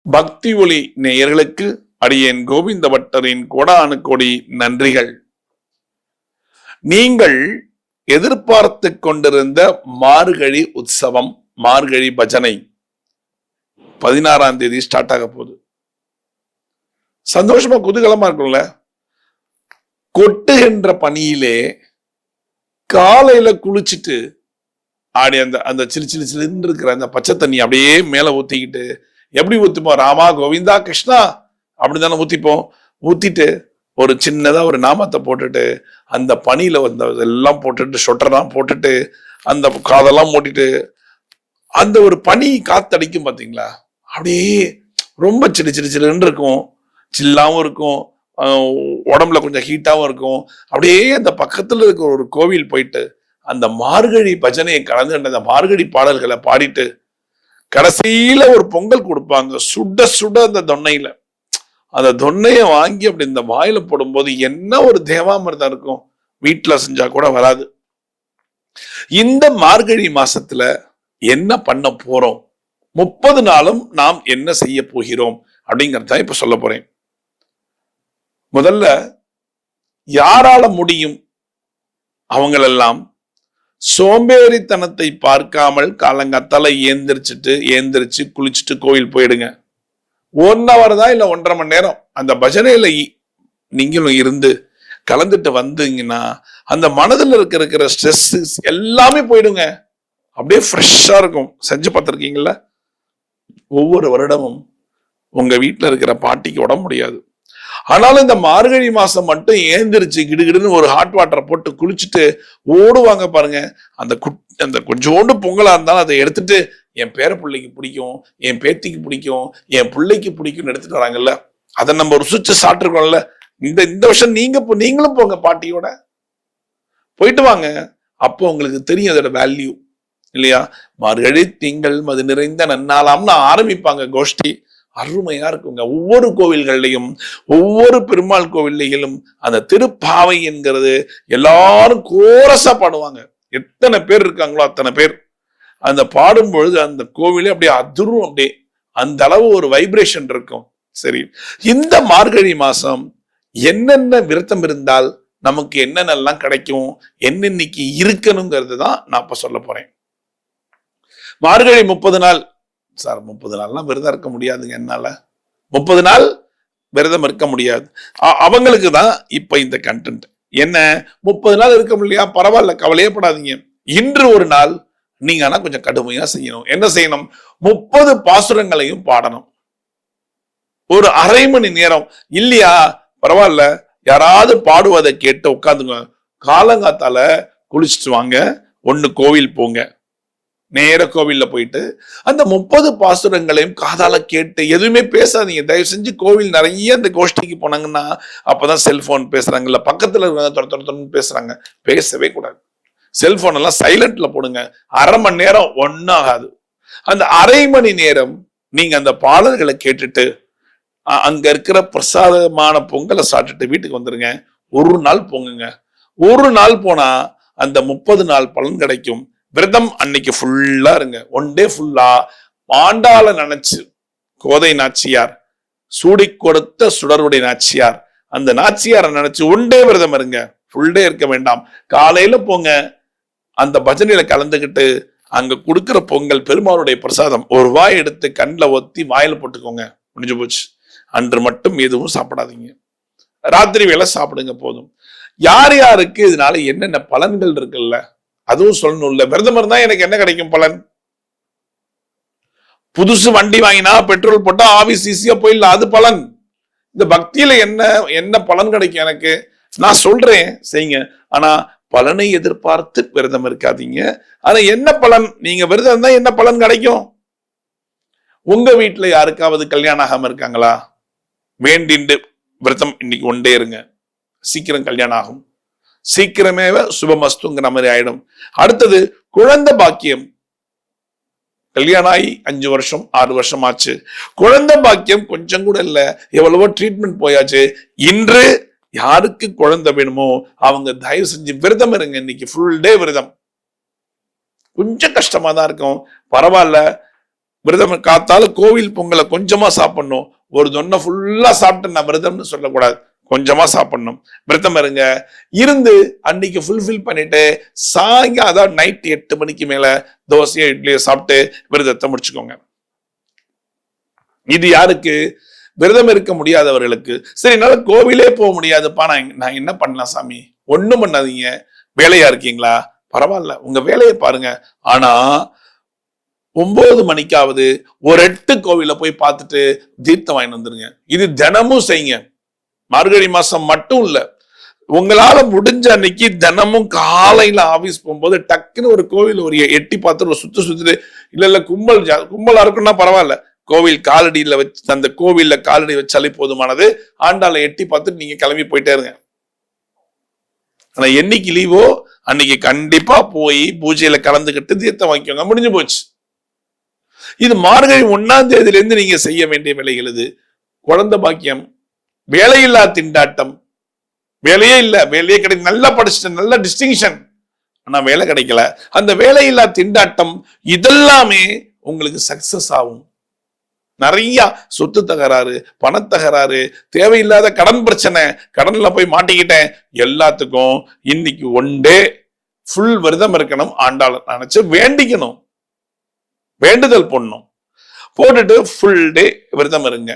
பக்தி ஒளி நேயர்களுக்கு அடியேன் கோவிந்த பட்டரின் கோடானு கோடி நன்றிகள். நீங்கள் எதிர்பார்த்து கொண்டிருந்த மார்கழி உற்சவம், மார்கழி பஜனை 16ஆம் தேதி ஸ்டார்ட் ஆக போகுது. சந்தோஷமா குதூகலமா இருக்கும்ல. கொட்டுகின்ற பனியிலே காலையில குளிச்சுட்டு ஆடி அந்த சிலு சிலு சிலுன்னு இருக்கிற அந்த பச்சை தண்ணி அப்படியே மேல ஊத்திக்கிட்டு, எப்படி ஊத்திப்போம்? ராமா கோவிந்தா கிருஷ்ணா அப்படித்தானே ஊத்திப்போம். ஊத்திட்டு ஒரு சின்னதா ஒரு நாமத்தை போட்டுட்டு அந்த பனியில வந்து எல்லாம் போட்டுட்டு சொட்டரெல்லாம் போட்டுட்டு அந்த காதெல்லாம் மூட்டிட்டு அந்த ஒரு பனி காத்தடிக்கும் பாத்தீங்களா, அப்படியே ரொம்ப சிலு சிலு சிலுன்னு இருக்கும், சில்லாவும் இருக்கும், உடம்புல கொஞ்சம் ஹீட்டாவும் இருக்கும். அப்படியே அந்த பக்கத்துல இருக்கிற ஒரு கோவில் போயிட்டு அந்த மார்கழி பஜனையை கலந்து அந்த மார்கழி பாடல்களை பாடிட்டு கடைசியில ஒரு பொங்கல் கொடுப்பாங்க, சுட சுட அந்த தொன்னையில. அந்த தொன்னையை வாங்கி அப்படி இந்த வாயில போடும்போது என்ன ஒரு தேவாமிர்தம் இருக்கும், வீட்டுல செஞ்சா கூட வராது. இந்த மார்கழி மாசத்துல என்ன பண்ண போறோம், 30 நாளும் நாம் என்ன செய்ய போகிறோம் அப்படிங்கறத இப்ப சொல்ல போறேன். முதல்ல யாரால முடியும் அவங்களெல்லாம் சோம்பேறித்தனத்தை பார்க்காமல் காலங்காத்தால ஏந்திரிச்சு குளிச்சுட்டு கோயில் போயிடுங்க. 1 ஹவர் தான் இல்ல 1.5 மணி நேரம் அந்த பஜனையில நீங்களும் இருந்து கலந்துட்டு வந்தீங்கன்னா அந்த மனதில் இருக்கிற ஸ்ட்ரெஸ் எல்லாமே போயிடுங்க. அப்படியே ஃப்ரெஷ்ஷா இருக்கும். செஞ்சு பார்த்திருக்கீங்களா? ஒவ்வொரு வருடமும் உங்க வீட்டுல இருக்கிற பாட்டிக்கு உடம்பு முடியாது, ஆனாலும் இந்த மார்கழி மாசம் மட்டும் ஏந்திரிச்சு கிடுகிடுன்னு ஒரு ஹாட் வாட்டரை போட்டு குளிச்சுட்டு ஓடுவாங்க பாருங்க. அந்த கொஞ்சோண்டு பொங்கலா இருந்தாலும் அதை எடுத்துட்டு என் பேர பிள்ளைக்கு பிடிக்கும், என் பேத்திக்கு பிடிக்கும், என் பிள்ளைக்கு பிடிக்கும்னு எடுத்துட்டு வராங்கல்ல, அதை நம்ம ருசிச்சு சாப்பிட்டுருக்கோம்ல. இந்த வருஷம் நீங்களும் போங்க, பாட்டியோட போயிட்டு வாங்க. அப்போ உங்களுக்கு தெரியும் அதோட வேல்யூ இல்லையா? மார்கழி திங்கள் மது நிறைந்த நன்னாளாம்னு ஆரம்பிப்பாங்க கோஷ்டி. அருமையா இருக்குங்க. ஒவ்வொரு கோவில்கள்லையும் ஒவ்வொரு பெருமாள் கோவில்லையும் அந்த திருப்பாவை என்கிறது எல்லாரும் கோரஸா பாடுவாங்க. எத்தனை பேர் இருக்காங்களோ அத்தனை பேர் அந்த பாடும் பொழுது அந்த கோவிலே அப்படியே அதிரும், அப்படியே அந்த அளவு ஒரு வைப்ரேஷன் இருக்கும். சரி, இந்த மார்கழி மாசம் என்னென்ன விரதம் இருந்தால் நமக்கு என்னென்னலாம் கிடைக்கும், என்னென்னைக்கு இருக்கணுங்கிறது தான் நான் இப்ப சொல்ல போறேன். மார்கழி 30 நாள் சார், 30 நாள்லாம் விரதம் இருக்க முடியாதுங்க. என்னால 30 நாள் விரதம் இருக்க முடியாது. அவங்களுக்கு தான் இப்ப இந்த கண்டென்ட். என்ன 30 நாள் இருக்க முடியலையா? பரவாயில்ல, கவலையே படாதீங்க. இன்று ஒரு நாள் நீங்க ஆனா கொஞ்சம் கடுமையா செய்யணும். என்ன செய்யணும்? 30 பாசுரங்களையும் பாடணும். ஒரு அரை மணி நேரம் இல்லையா? பரவாயில்ல, யாராவது பாடுவதை கேட்டு உட்காந்துங்க. காலங்காத்தால குளிச்சுட்டு வாங்க, ஒண்ணு கோவில் போங்க, நேர கோவில்ல போயிட்டு அந்த 30 பாசுரங்களையும் காதால கேட்டு எதுவுமே பேசாதீங்க. தயவு செஞ்சு கோவில் நிறைய இந்த கோஷ்டிக்கு போனாங்கன்னா அப்பதான் செல்போன் பேசுறாங்கல்ல, பக்கத்துல இருக்கிற பேசுறாங்க, பேசவே கூடாது. செல்போன் எல்லாம் சைலண்ட்ல போடுங்க. அரை மணி நேரம் ஒன்னும் ஆகாது. அந்த அரை மணி நேரம் நீங்க அந்த பாடல்களை கேட்டுட்டு அங்க இருக்கிற பிரசாதமான பொங்கலை சாப்பிட்டுட்டு வீட்டுக்கு வந்துருங்க. ஒரு நாள் போங்குங்க. ஒரு நாள் போனா அந்த 30 நாள் பலன் கிடைக்கும். விரதம் அன்னைக்கு ஃபுல்லா இருங்க. 1 டே ஃபுல்லா ஆண்டாள நினைச்சு, கோதை நாச்சியார், சூடி கொடுத்த சுடருடைய நாச்சியார், அந்த நாச்சியாரை நினைச்சு 1 டே விரதம் இருங்க. ஃபுல் டே இருக்க வேண்டாம். காலையில போங்க, அந்த பஜனையில கலந்துகிட்டு அங்க கொடுக்கிற பொங்கல் பெருமாளுடைய பிரசாதம் ஒரு வாய் எடுத்து கண்ணில் ஒத்தி வாயில போட்டுக்கோங்க. முடிஞ்சு போச்சு. அன்று மட்டும் எதுவும் சாப்பிடாதீங்க. ராத்திரி வேலை சாப்பிடுங்க போதும். யார் யாருக்கு இதனால என்னென்ன பலன்கள் இருக்குல்ல அதுவும் சொல்லணும்ல. விரதம் இருந்தா எனக்கு என்ன கிடைக்கும் பலன்? புதுசு வண்டி வாங்கினா பெட்ரோல் போட்டா ஆபீஸ் ஈஸியா போயிடலாம், அது பலன். இந்த பக்தியில என்ன பலன் கிடைக்கும் எனக்கு? நான் சொல்றேன் செய்யுங்க, ஆனா பலனை எதிர்பார்த்து விரதம் இருக்காதீங்க. ஆனா என்ன பலன்? நீங்க விரதம் இருந்தா என்ன பலன் கிடைக்கும்? உங்க வீட்டுல யாருக்காவது கல்யாணம் ஆகாம இருக்காங்களா? வேண்டிண்டு விரதம் இன்னைக்கு 1 டே இருங்க, சீக்கிரம் கல்யாணம் ஆகும். சீக்கிரமே சுபமஸ்துங்கிற மாதிரி ஆயிடும். அடுத்தது குழந்தை பாக்கியம். கல்யாணம் ஆகி 5 வருஷம் 6 வருஷம் ஆச்சு, குழந்தை பாக்கியம் கொஞ்சம் கூட இல்ல, எவ்வளவோ ட்ரீட்மெண்ட் போயாச்சு. இன்று யாருக்கு குழந்தை வேணுமோ அவங்க தயவு செஞ்சு விரதம் இருங்க. இன்னைக்கு ஃபுல் டே விரதம். கொஞ்சம் கஷ்டமா தான் இருக்கும், பரவாயில்ல. விரதம் காத்தால கோவில் பொங்கலை கொஞ்சமா சாப்பிடணும். ஒரு தொன்னை ஃபுல்லா சாப்பிட்டு நான் விரதம்னு சொல்லக்கூடாது, கொஞ்சமா சாப்பிடணும். விரதம் இருங்க, இருந்து அன்னைக்கு ஃபுல்ஃபில் பண்ணிட்டு சாயங்காலம் அதாவது நைட் 8 மணிக்கு மேல தோசையோ இட்லியோ சாப்பிட்டு விரதத்தை முடிச்சுக்கோங்க. இது யாருக்கு? விரதம் இருக்க முடியாதவர்களுக்கு. சரி, என்னால கோவிலே போக முடியாதுப்பா, நான் என்ன பண்ணலாம் சாமி? ஒண்ணும் பண்ணாதீங்க. வேலையா இருக்கீங்களா? பரவாயில்ல, உங்க வேலையை பாருங்க. ஆனா 9 மணிக்காவது ஒரு 8 கோவில போய் பார்த்துட்டு தீர்த்தம் வாங்கி வந்துருங்க. இது தினமும் செய்யுங்க. மார்கழி மாசம் மட்டும் இல்ல, உங்களால முடிஞ்ச அன்னைக்கு தினமும் காலையில ஆபீஸ் போகும்போது டக்குன்னு ஒரு கோவில் ஒரு எட்டி பார்த்துட்டு ஒரு சுத்திட்டு, இல்ல கும்பலா இருக்குன்னா பரவாயில்ல, கோவில் காலடியில வச்சு அந்த கோவில்ல காலடி வச்சாலே போதுமானது. ஆண்டாளை எட்டி பார்த்துட்டு நீங்க கிளம்பி போயிட்டே இருங்க. ஆனா என்னைக்கு லீவோ அன்னைக்கு கண்டிப்பா போய் பூஜையில கலந்துக்கிட்டு தீர்த்தம் வாங்கிக்கோங்க, முடிஞ்சு போச்சு. இது மார்கழி 1ஆம் தேதியில இருந்து நீங்க செய்ய வேண்டிய வேலைகள். இது குழந்தை பாக்கியம், வேலையில்லா திண்டாட்டம், வேலையே இல்ல, வேலையே கிடையாது, நல்லா படிச்சுட்டேன், நல்ல டிஸ்டிங்ஷன், ஆனா வேலை கிடைக்கல, அந்த வேலையில்லா திண்டாட்டம் இதெல்லாமே உங்களுக்கு சக்சஸ் ஆகும். நிறைய சொத்து தகராறு, பணத்தகராறு, தேவையில்லாத கடன் பிரச்சனை, கடன்ல போய் மாட்டிக்கிட்டேன், எல்லாத்துக்கும் இன்னைக்கு 1 டே ஃபுல் விரதம் இருக்கணும். ஆண்டாள நினைச்சு வேண்டிக்கணும், வேண்டுதல் பண்ணணும். போட்டுட்டு ஃபுல் டே விரதம் இருங்க.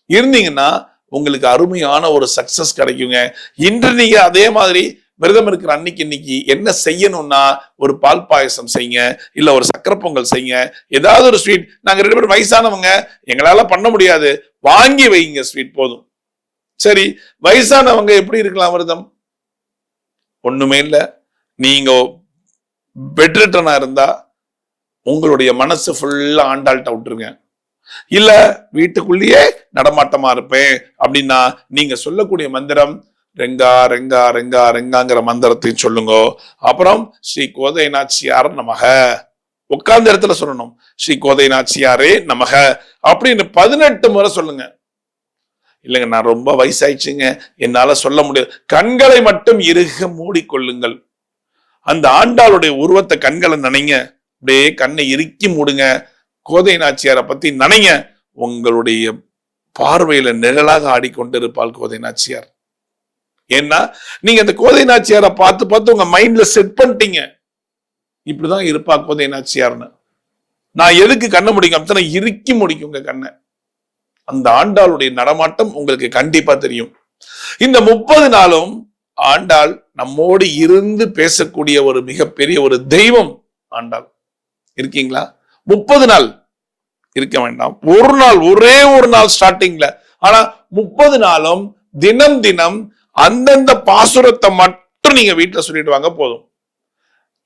இருந்தீங்கன்னா உங்களுக்கு அருமையான ஒரு சக்சஸ் கிடைக்குங்க. இன்று நீங்க அதே மாதிரி விரதம் இருக்கிற இன்னைக்கு என்ன செய்யணும்னா, ஒரு பால் பாயசம் செய்யுங்க, இல்ல ஒரு சக்கரை பொங்கல் செய்யுங்க, ஏதாவது ஒரு ஸ்வீட். நாங்க 2 பேரும் வயசானவங்க, எங்களால பண்ண முடியாது, வாங்கி வைங்க ஸ்வீட் போதும். சரி, வயசானவங்க எப்படி இருக்கலாம் விரதம்? ஒண்ணுமே இல்ல, நீங்க பெட் ரிட்டனா இருந்தா உங்களுடைய மனசு ஃபுல்லா ஆண்டாள்கிட்ட விட்டுருங்க. இல்ல வீட்டுக்குள்ளேயே நடமாட்டமா இருப்பேன் அப்படின்னா நீங்க சொல்லக்கூடிய மந்திரம் ரெங்கா ரெங்கா ரெங்கா ரெங்காங்கிற மந்திரத்தையும் சொல்லுங்க. அப்புறம் ஸ்ரீ கோதை நாச்சியார் நமக, உட்கார்ந்த இடத்துல சொல்லணும், ஸ்ரீ கோதை நாச்சியாரே நமக அப்படின்னு 18 முறை சொல்லுங்க. இல்லைங்க நான் ரொம்ப வயசாயிடுச்சுங்க, என்னால சொல்ல முடியாது, கண்களை மட்டும் இறுக மூடிக்கொள்ளுங்கள். அந்த ஆண்டாளுடைய உருவத்தை கண்களை நினைங்க, அப்படியே கண்ணை இறுக்கி மூடுங்க, கோதை நாச்சியாரை பத்தி நினைங்க. உங்களுடைய பார்வையில நிழலாக ஆடிக்கொண்டிருப்பாள் கோதை நாச்சியார். ஏன்னா நீங்க அந்த கோதை நாச்சியாரை பார்த்து பார்த்து உங்க மைண்ட்ல செட் பண்ணிட்டீங்க, இப்படிதான் இருப்பா கோதை நாச்சியார்னு. நான் எதுக்கு கண்ணை முடிக்கும், இறுக்கி முடிக்குங்க கண்ணை. அந்த ஆண்டாளுடைய நடமாட்டம் உங்களுக்கு கண்டிப்பா தெரியும். இந்த 30 நாளும் ஆண்டாள் நம்மோடு இருந்து பேசக்கூடிய ஒரு மிகப்பெரிய ஒரு தெய்வம் ஆண்டாள். இருக்கீங்களா? 30 நாள் இருக்க வேண்டாம், ஒரு நாள், ஒரே ஒரு நாள் ஸ்டார்டிங்ல. ஆனா 30 நாளும் தினம் தினம் அந்தந்த பாசுரத்தை மட்டும் நீங்க வீட்டுல சொல்லிட்டு வாங்க போதும்.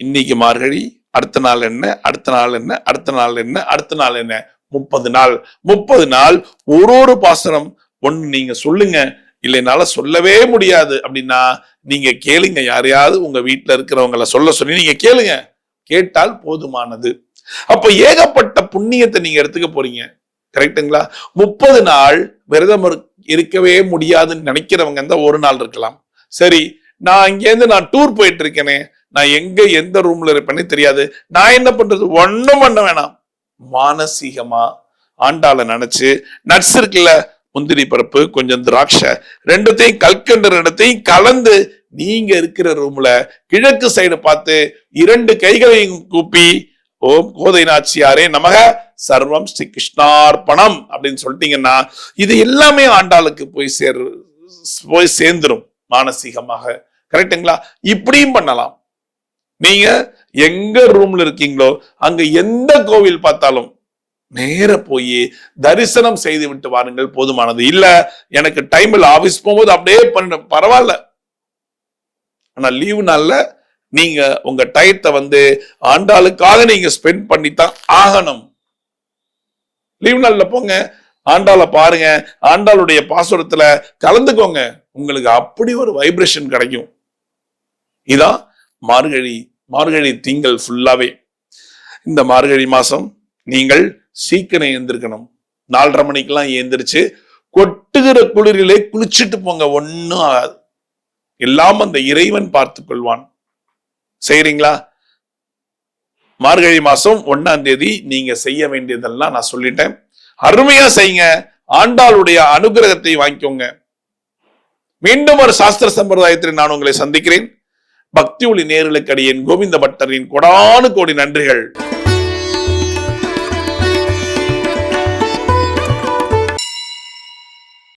இன்னைக்கு மார்கழி, அடுத்த நாள் என்ன, அடுத்த நாள் என்ன, அடுத்த நாள் என்ன, அடுத்த நாள் என்ன, 30 நாள். 30 நாள் ஒரு பாசுரம் ஒண்ணு நீங்க சொல்லுங்க. இல்லைனால சொல்லவே முடியாது அப்படின்னா நீங்க கேளுங்க, யாரையாவது உங்க வீட்டுல இருக்கிறவங்களை சொல்ல சொல்லி நீங்க கேளுங்க, கேட்டால் போதுமானது. அப்ப ஏகப்பட்ட புண்ணியத்தை நீங்க எடுத்துக்க போறீங்க. கரெக்டுங்களா? 30 நாள் விரதம் இருக்கவே முடியாதுன்னு நினைக்கிறவங்க இந்த ஒரு நாள் இருக்கலாம். சரி, நான் இங்கேருந்து நான் டூர் போயிட்டு இருக்கேனே, நான் எங்க எந்த ரூம்ல இருப்பேன்னு தெரியாது, நான் என்ன பண்றது? ஒண்ணும் பண்ண வேணாம், மானசீகமா ஆண்டாளை நினைச்சு, நட்ஸ் இருக்குல்ல, முந்திரி பருப்பு, கொஞ்சம் திராட்சை, ரெண்டுத்தையும் கல்கண்டு ரெண்டுத்தையும் கலந்து நீங்க இருக்கிற ரூம்ல கிழக்கு சைடு பார்த்து 2 கைகளையும் கூப்பி ஓம் கோதை நாச்சியாரே நமக, சர்வம் ஸ்ரீ கிருஷ்ணார்ப்பணம் அப்படின்னு சொல்லிட்டீங்கன்னா இது எல்லாமே ஆண்டாளுக்கு போய் சேர்ந்துரும் மானசீகமாக. கரெக்டுங்களா? இப்படியும் பண்ணலாம். நீங்க எங்க ரூம்ல இருக்கீங்களோ அங்க எந்த கோவில் பார்த்தாலும் நேர போய் தரிசனம் செய்து விட்டு வாருங்கள், போதுமானது. இல்ல எனக்கு டைம் இல்ல, ஆபீஸ் போகும்போது அப்படியே பண்ண பரவாயில்ல, ஆனா லீவு நாள்ல நீங்க உங்க டயத்தை ஆண்டாளுக்காக நீங்க ஸ்பெண்ட் பண்ணித்தான் ஆகணும். லீவ் நாள்ல போங்க, ஆண்டாளை பாருங்க, ஆண்டாளுடைய பாசுரத்துல கலந்துக்கோங்க, உங்களுக்கு அப்படி ஒரு வைப்ரேஷன் கிடைக்கும். இதான் மார்கழி திங்கள் ஃபுல்லாவே. இந்த மார்கழி மாசம் நீங்கள் சீக்கிரம் எழுந்திருக்கணும். 4:30 மணிக்கெல்லாம் எழுந்திரிச்சு கொட்டுகிற குளிரிலே குளிச்சுட்டு போங்க, ஒன்னும் ஆகாது, எல்லாம் அந்த இறைவன் பார்த்து கொள்வான். செய்றீங்களா? மார்கழி மாசம் 1ஆம் தேதி நீங்க செய்ய வேண்டியதெல்லாம் நான் சொல்லிட்டேன். அருமையா செய்யுங்க. ஆண்டாளுடைய அனுகிரகத்தை வாங்கிக்கோங்க. மீண்டும் ஒரு சாஸ்திர சம்பிரதாயத்தில் நான் உங்களை சந்திக்கிறேன். பக்தி ஒளி நேயர்களுக்கு அடியேன் கோவிந்த பட்டரின் கோடானு கோடி நன்றிகள்.